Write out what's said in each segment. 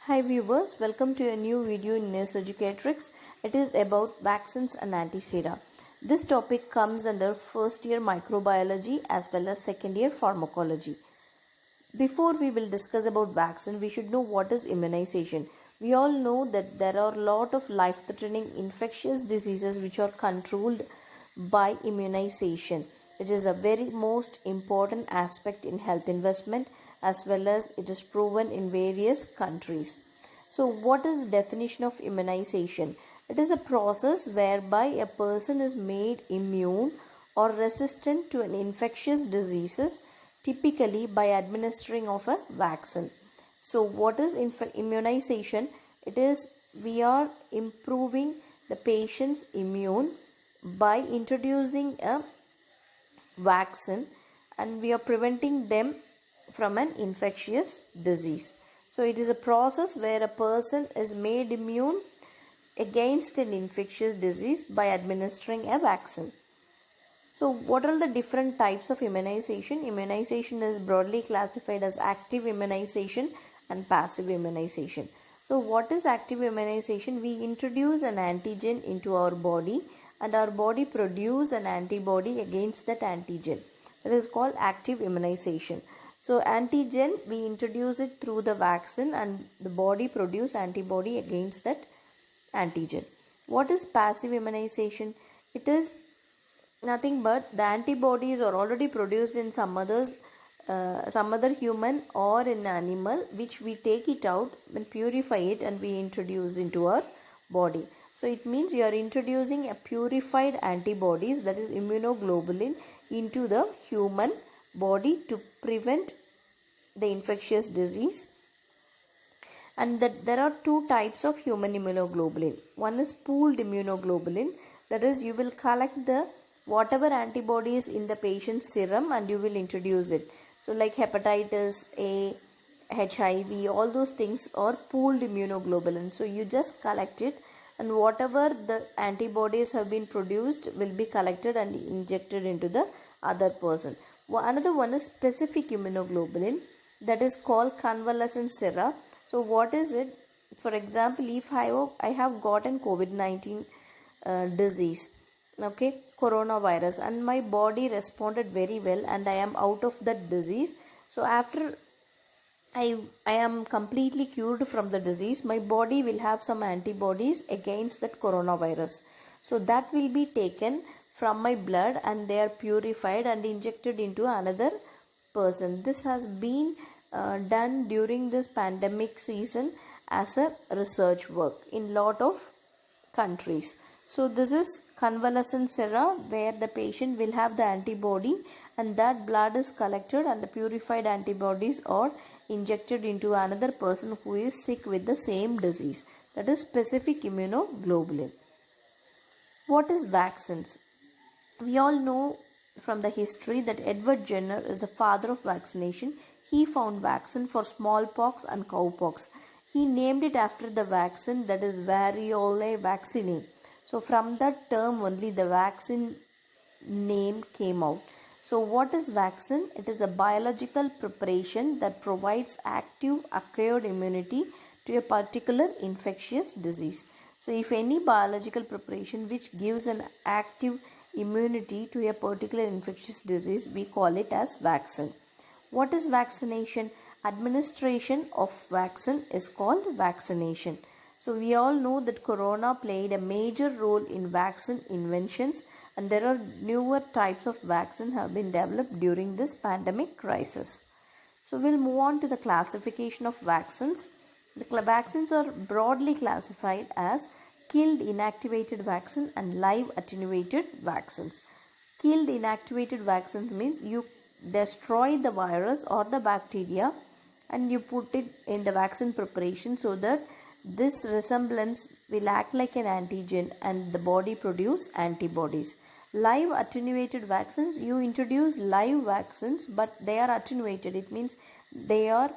Hi viewers, welcome to a new video in Nurse Educatrix. It is about vaccines and anti-sera. This topic comes under first year microbiology as well as second year pharmacology. Before we will discuss about vaccine, we should know what is immunization. We all know that there are a lot of life-threatening infectious diseases which are controlled by immunization, which is a very most important aspect in health investment as well as it is proven in various countries. So what is the definition of immunization? It is a process whereby a person is made immune or resistant to an infectious diseases, typically by administering of a vaccine. So what is immunization? It is we are improving the patient's immune by introducing a vaccine and we are preventing them from an infectious disease. So it is a process where a person is made immune against an infectious disease by administering a vaccine. So what are the different types of immunization? Immunization is broadly classified as active immunization and passive immunization. So what is active immunization? We introduce an antigen into our body and our body produce an antibody against that antigen. That is called active immunization. So antigen, we introduce it through the vaccine and the body produce antibody against that antigen. What is passive immunization? It is nothing but the antibodies are already produced in some other human or in animal, which we take it out and purify it and we introduce into our body. So it means you are introducing a purified antibodies, that is immunoglobulin, into the human body to prevent the infectious disease. And that there are two types of human immunoglobulin. One is pooled immunoglobulin, that is you will collect the whatever antibodies in the patient's serum and you will introduce it. So like hepatitis A, HIV, all those things are pooled immunoglobulin. So you just collect it and whatever the antibodies have been produced will be collected and injected into the other person. Another one is specific immunoglobulin, that is called convalescent sera. So what is it? For example, if I have gotten COVID-19 disease, okay, coronavirus, and my body responded very well and I am out of that disease. So after I am completely cured from the disease, my body will have some antibodies against that coronavirus. So that will be taken from my blood and they are purified and injected into another person. This has been done during this pandemic season as a research work in lot of countries. So this is convalescent sera where the patient will have the antibody and that blood is collected and the purified antibodies are injected into another person who is sick with the same disease. That is specific immunoglobulin. What is vaccines? We all know from the history that Edward Jenner is the father of vaccination. He found vaccine for smallpox and cowpox. He named it after the vaccine, that is variole vaccinia. So from that term only the vaccine name came out. So what is vaccine? It is a biological preparation that provides active acquired immunity to a particular infectious disease. So if any biological preparation which gives an active immunity to a particular infectious disease, we call it as vaccine. What is vaccination? Administration of vaccine is called vaccination. So we all know that corona played a major role in vaccine inventions and there are newer types of vaccine have been developed during this pandemic crisis. So we'll move on to the classification of vaccines. The vaccines are broadly classified as killed inactivated vaccine and live attenuated vaccines. Killed inactivated vaccines means you destroy the virus or the bacteria and you put it in the vaccine preparation so that this resemblance will act like an antigen and the body produce antibodies. Live attenuated vaccines, you introduce live vaccines but they are attenuated. It means they are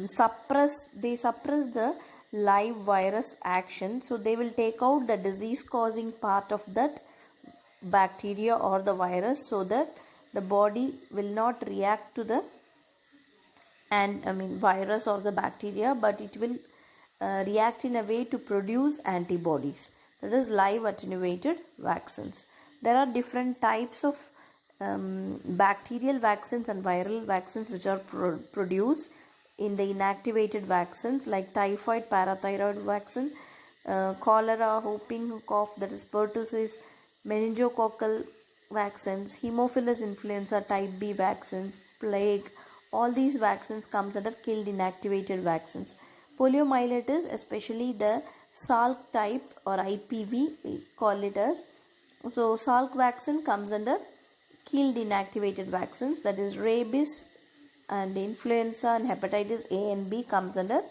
suppress the live virus action. So they will take out the disease causing part of that bacteria or the virus so that the body will not react to the and virus or the bacteria, but it will react in a way to produce antibodies. That is live attenuated vaccines. There are different types of bacterial vaccines and viral vaccines which are produced in the inactivated vaccines, like typhoid parathyroid vaccine, cholera, whooping cough, that is pertussis, meningococcal vaccines, Haemophilus influenza type B vaccines, plague. All these vaccines comes under killed inactivated vaccines. Poliomyelitis, especially the Salk type or IPV, we call it as. So Salk vaccine comes under killed inactivated vaccines, that is rabies and influenza and hepatitis A and B comes under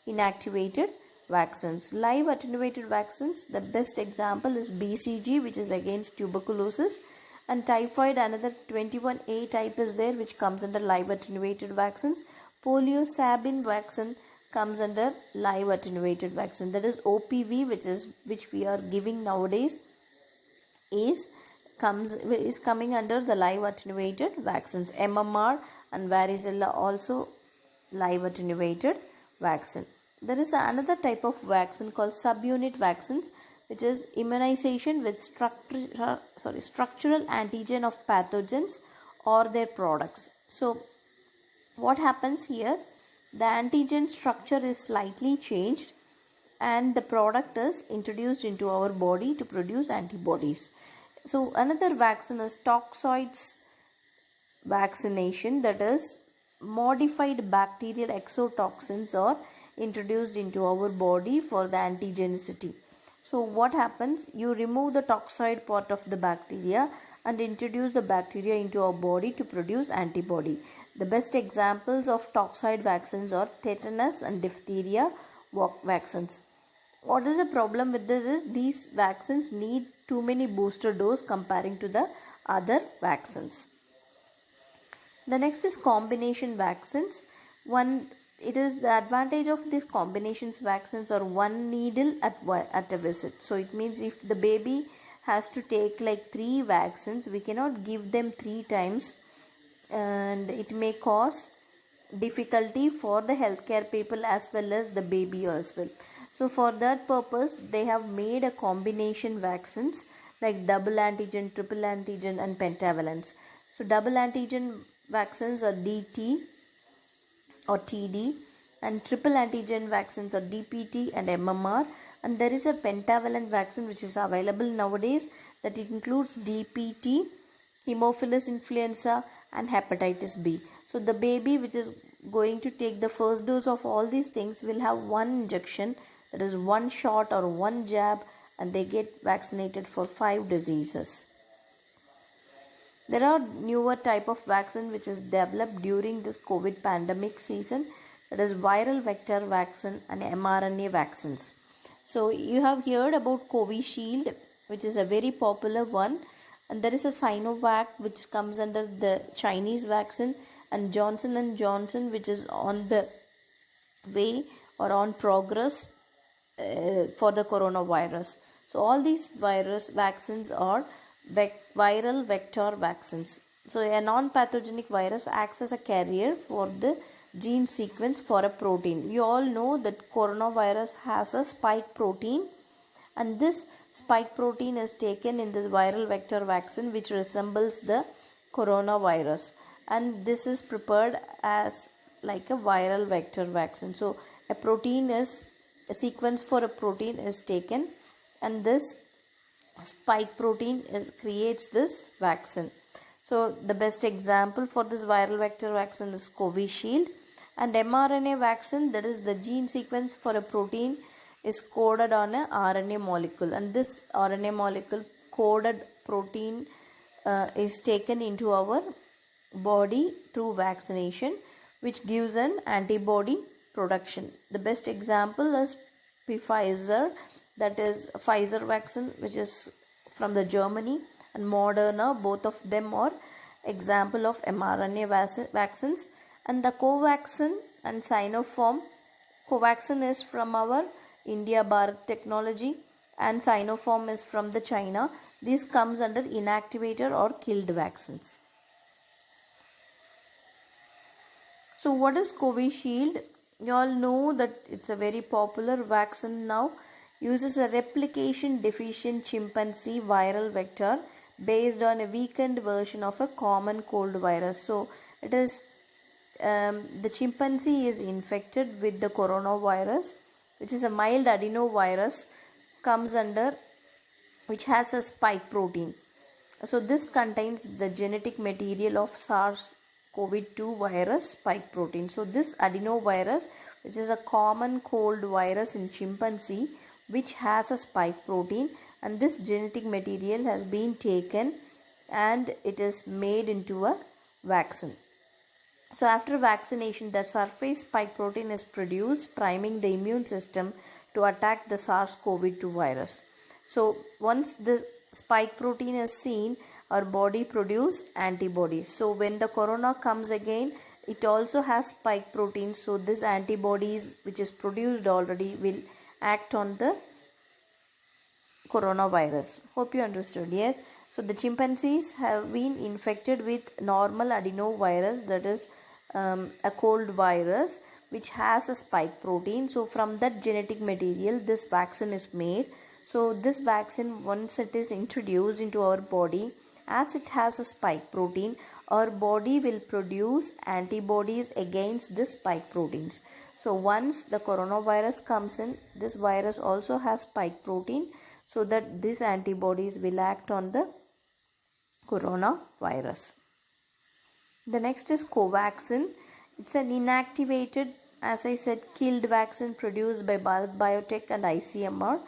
inactivated vaccines. Live attenuated vaccines, the best example is BCG, which is against tuberculosis, and typhoid, another 21A type is there, which comes under live attenuated vaccines. Polio Sabin vaccine comes under live attenuated vaccine, that is OPV, which we are giving nowadays is coming under the live attenuated vaccines. MMR and varicella also live attenuated vaccine. There is another type of vaccine called subunit vaccines, which is immunization with structural antigen of pathogens or their products. So what happens here? The antigen structure is slightly changed and the product is introduced into our body to produce antibodies. So another vaccine is toxoids vaccination, that is modified bacterial exotoxins are introduced into our body for the antigenicity. So what happens? You remove the toxoid part of the bacteria and introduce the bacteria into our body to produce antibody. The best examples of toxoid vaccines are tetanus and diphtheria vaccines. What is the problem with this is these vaccines need too many booster dose comparing to the other vaccines. The next is combination vaccines. It is the advantage of these combinations vaccines or one needle at a visit. So it means if the baby has to take like 3 vaccines, we cannot give them 3 times, and it may cause difficulty for the healthcare people as well as the baby as well. So for that purpose, they have made a combination vaccines like double antigen, triple antigen and pentavalence. So double antigen vaccines are DT or TD, and triple antigen vaccines are DPT and MMR, and there is a pentavalent vaccine which is available nowadays that includes DPT, Haemophilus influenza and hepatitis B. So the baby which is going to take the first dose of all these things will have one injection, that is one shot or one jab, and they get vaccinated for 5 diseases. There are newer type of vaccine which is developed during this COVID pandemic season, that is viral vector vaccine and mRNA vaccines. So you have heard about Covishield, which is a very popular one, and there is a Sinovac which comes under the Chinese vaccine, and Johnson & Johnson which is on the way or on progress for the coronavirus. So all these virus vaccines are viral vector vaccines. So a non-pathogenic virus acts as a carrier for the gene sequence for a protein. We all know that coronavirus has a spike protein, and this spike protein is taken in this viral vector vaccine which resembles the coronavirus, and this is prepared as like a viral vector vaccine. So a sequence for a protein is taken, and this spike protein creates this vaccine. So the best example for this viral vector vaccine is Covishield. And mRNA vaccine, that is the gene sequence for a protein is coded on a RNA molecule, and this RNA molecule coded protein is taken into our body through vaccination, which gives an antibody production. The best example is Pfizer, that is Pfizer vaccine, which is from the Germany, and Moderna. Both of them are example of mRNA vaccines. And the Covaxin and Sinopharm. Covaxin is from our India Bharat technology, and Sinopharm is from the China. This comes under inactivated or killed vaccines. So what is Covishield? You all know that it's a very popular vaccine now. Uses a replication deficient chimpanzee viral vector based on a weakened version of a common cold virus. So it is the chimpanzee is infected with the coronavirus, which is a mild adenovirus, comes under which has a spike protein. So this contains the genetic material of SARS-CoV-2 virus spike protein. So this adenovirus, which is a common cold virus in chimpanzee, which has a spike protein, and this genetic material has been taken and it is made into a vaccine. So after vaccination, the surface spike protein is produced, priming the immune system to attack the SARS-CoV-2 virus. So once the spike protein is seen, our body produce antibodies. So when the corona comes again, it also has spike protein. So this antibodies which is produced already will act on the coronavirus. Hope you understood. Yes. So the chimpanzees have been infected with normal adenovirus, that is a cold virus which has a spike protein. So from that genetic material this vaccine is made. So this vaccine, once it is introduced into our body, as it has a spike protein, our body will produce antibodies against this spike proteins. So once the coronavirus comes in, this virus also has spike protein, so that these antibodies will act on the coronavirus. The next is Covaxin. It's an inactivated, as I said, killed vaccine produced by Bharat Biotech and ICMR.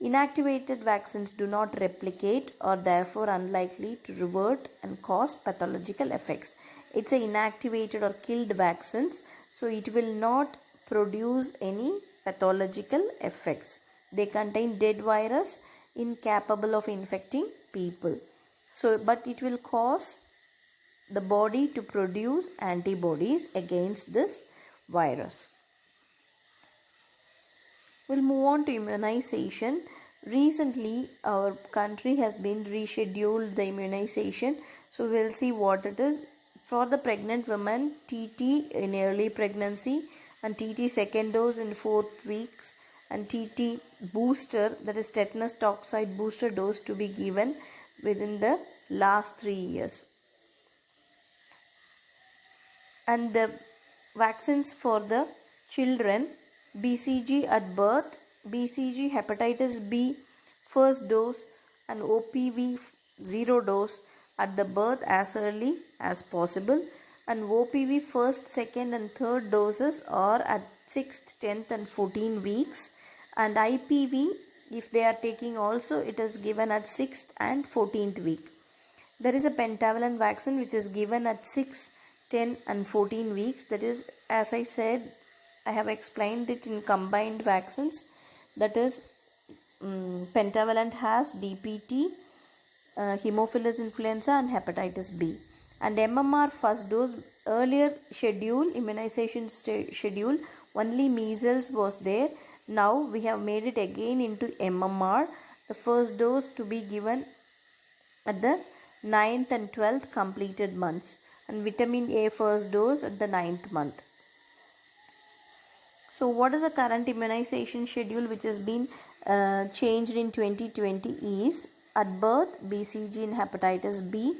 Inactivated vaccines do not replicate or therefore unlikely to revert and cause pathological effects. It's an inactivated or killed vaccines, so it will not produce any pathological effects. They contain dead virus incapable of infecting people. So, but it will cause the body to produce antibodies against this virus. We'll move on to immunization. Recently, our country has been rescheduled the immunization. So, we'll see what it is. For the pregnant women, TT in early pregnancy and TT second dose in 4 weeks and TT booster, that is tetanus toxoid booster dose, to be given within the last 3 years. And the vaccines for the children, BCG at birth, BCG hepatitis B first dose and OPV 0 dose at the birth as early as possible, and OPV first, second and third doses are at 6th, 10th and 14 weeks, and IPV, if they are taking also, it is given at 6th and 14th week. There is a pentavalent vaccine which is given at 6, 10 and 14 weeks. That is, as I said, I have explained it in combined vaccines. That is, pentavalent has DPT, Haemophilus influenza and hepatitis B. And MMR first dose, earlier schedule, immunization schedule, only measles was there. Now we have made it again into MMR. The first dose to be given at the 9th and 12th completed months, and vitamin A first dose at the 9th month. So what is the current immunization schedule which has been changed in 2020 is: at birth BCG in hepatitis B,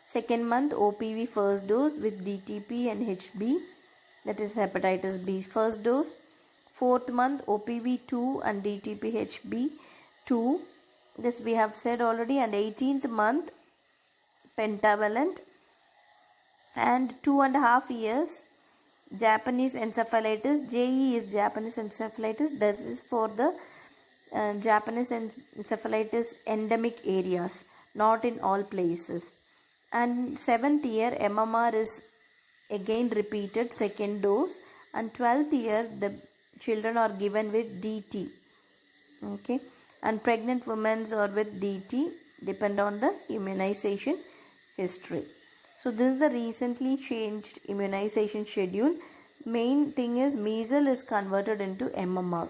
second month OPV first dose with DTP and HB, that is hepatitis B first dose, fourth month OPV 2 and DTP HB 2, this we have said already, and 18th month pentavalent, and 2.5 years Japanese encephalitis. JE is Japanese encephalitis. This is for the Japanese encephalitis endemic areas, not in all places. And 7th year MMR is again repeated, second dose, and 12th year the children are given with DT. Okay, and pregnant women are with DT, depend on the immunization history. So this is the recently changed immunization schedule. Main thing is measles is converted into MMR.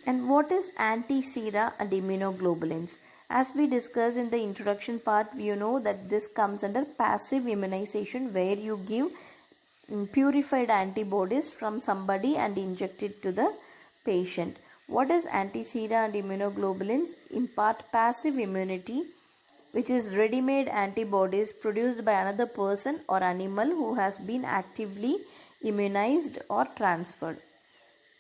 And what is anti-sera and immunoglobulins? As we discussed in the introduction part, you know that this comes under passive immunization, where you give purified antibodies from somebody and inject it to the patient. What is anti-sera and immunoglobulins? Impart passive immunity, which is ready-made antibodies produced by another person or animal who has been actively immunized or transferred.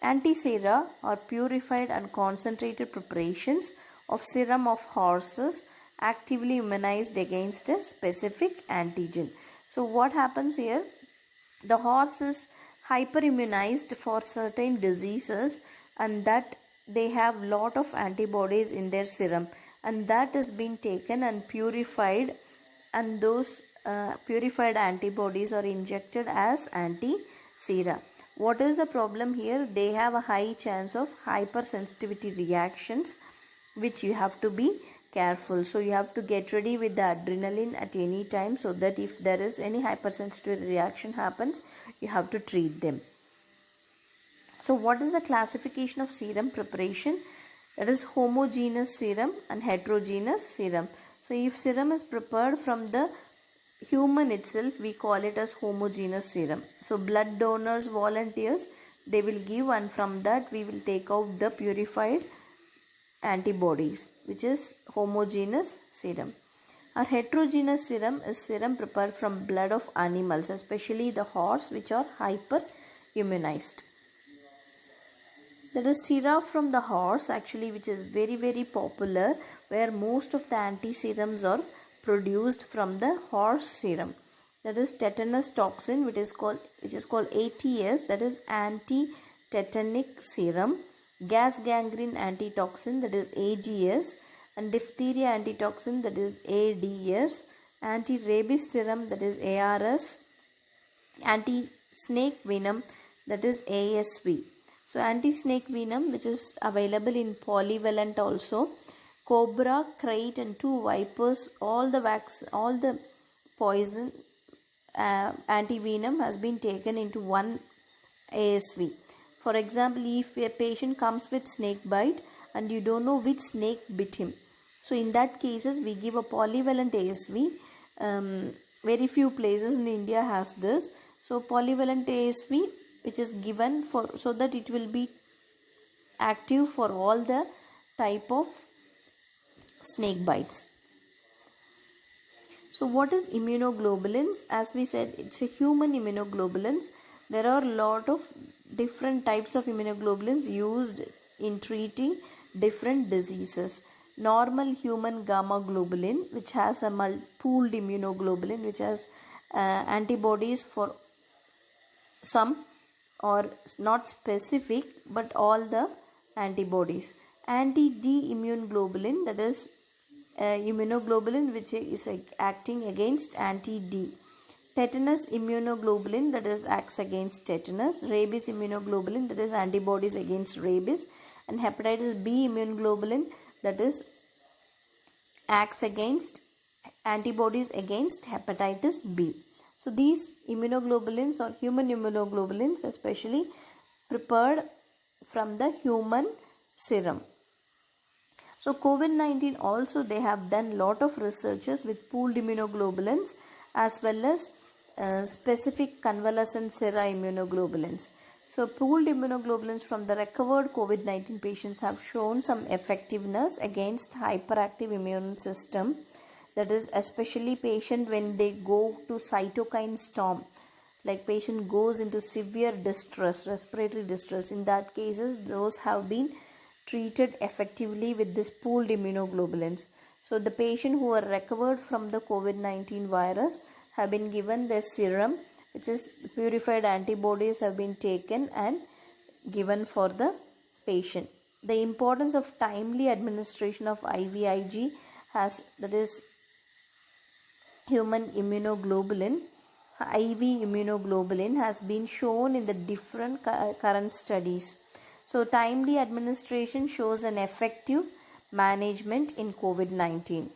Anti-sera are purified and concentrated preparations of serum of horses actively immunized against a specific antigen. So what happens here? The horse is hyperimmunized for certain diseases, and that they have lot of antibodies in their serum, and that is being taken and purified, and those purified antibodies are injected as anti-sera. What is the problem here? They have a high chance of hypersensitivity reactions, which you have to be careful. So you have to get ready with the adrenaline at any time, so that if there is any hypersensitivity reaction happens, you have to treat them. So what is the classification of serum preparation? That is homogeneous serum and heterogeneous serum. So if serum is prepared from the human itself, we call it as homogeneous serum. So blood donors, volunteers, they will give, and from that we will take out the purified antibodies, which is homogeneous serum. Our heterogeneous serum is serum prepared from blood of animals, especially the horse, which are hyper immunized. That is sera from the horse, actually, which is very popular, where most of the anti-serums are produced from the horse serum. That is tetanus toxin, which is called ATS, that is anti-tetanic serum. Gas gangrene antitoxin, that is AGS, and diphtheria antitoxin, that is ADS. Anti-rabies serum, that is ARS. Anti-snake venom, that is ASV. So anti-snake venom, which is available in polyvalent also. Cobra, krait, and 2 vipers, all the poison anti-venom has been taken into one ASV. For example, if a patient comes with snake bite and you don't know which snake bit him, so in that cases we give a polyvalent ASV. Very few places in India has this. So polyvalent ASV, which is given for, so that it will be active for all the type of snake bites. So what is immunoglobulins? As we said, it's a human immunoglobulins. There are a lot of different types of immunoglobulins used in treating different diseases. Normal human gamma globulin, which has a pooled immunoglobulin, which has antibodies for some or not specific but all the antibodies. Anti-D immune globulin, that is immunoglobulin which is acting against anti-D. Tetanus immunoglobulin, that is acts against tetanus. Rabies immunoglobulin, that is antibodies against rabies. And hepatitis B immunoglobulin, that is acts against antibodies against hepatitis B. So these immunoglobulins or human immunoglobulins especially prepared from the human serum. So COVID-19 also, they have done lot of researches with pooled immunoglobulins as well as specific convalescent sera immunoglobulins. So pooled immunoglobulins from the recovered COVID-19 patients have shown some effectiveness against hyperactive immune system. That is especially patient when they go to cytokine storm, like patient goes into severe distress, respiratory distress. In that cases, those have been treated effectively with this pooled immunoglobulins. So the patient who are recovered from the COVID-19 virus have been given their serum, which is purified antibodies have been taken and given for the patient. The importance of timely administration of IVIG has, that is human immunoglobulin, IV immunoglobulin, has been shown in the different current studies. So timely administration shows an effective management in COVID-19.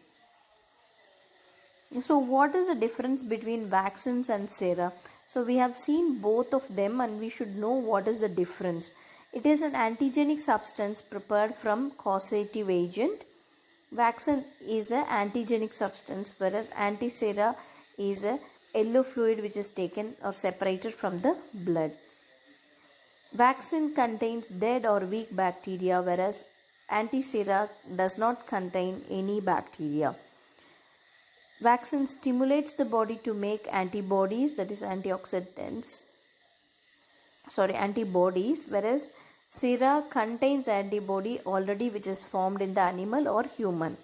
So what is the difference between vaccines and sera? So we have seen both of them and we should know what is the difference. It is an antigenic substance prepared from causative agent Vaccine is an antigenic substance, whereas antisera is a yellow fluid which is taken or separated from the blood. Vaccine contains dead or weak bacteria, whereas antisera does not contain any bacteria. Vaccine stimulates the body to make antibodies, that is antibodies, whereas sera contains antibody already which is formed in the animal or human.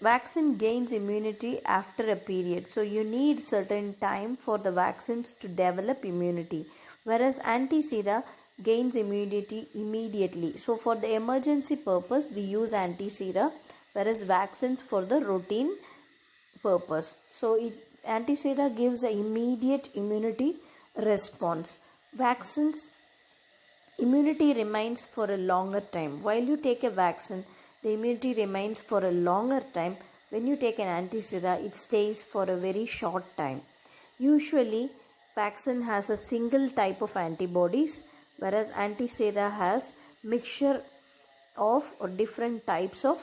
Vaccine gains immunity after a period, so you need certain time for the vaccines to develop immunity, whereas antisera gains immunity immediately. So for the emergency purpose we use antisera, whereas vaccines for the routine purpose. So antisera gives an immediate immunity response. Vaccines immunity remains for a longer time. While you take a vaccine, the immunity remains for a longer time. When you take an antisera, it stays for a very short time. Usually, vaccine has a single type of antibodies, whereas antisera has mixture of or different types of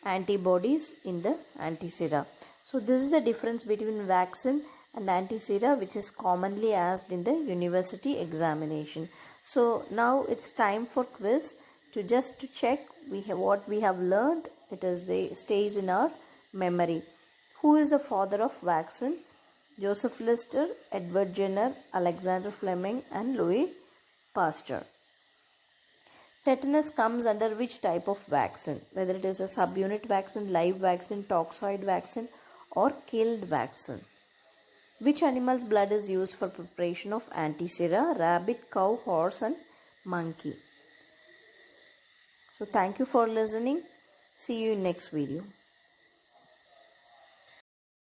antibodies in the antisera. So this is the difference between vaccine and antisera, which is commonly asked in the university examination. So now it's time for quiz to check what we have learned. Stays in our memory. Who is the father of vaccine? Joseph Lister, Edward Jenner, Alexander Fleming and Louis Pasteur. Tetanus comes under which type of vaccine? Whether it is a subunit vaccine, live vaccine, toxoid vaccine or killed vaccine. Which animal's blood is used for preparation of antisera? Rabbit, cow, horse and monkey. So thank you for listening. See you in next video.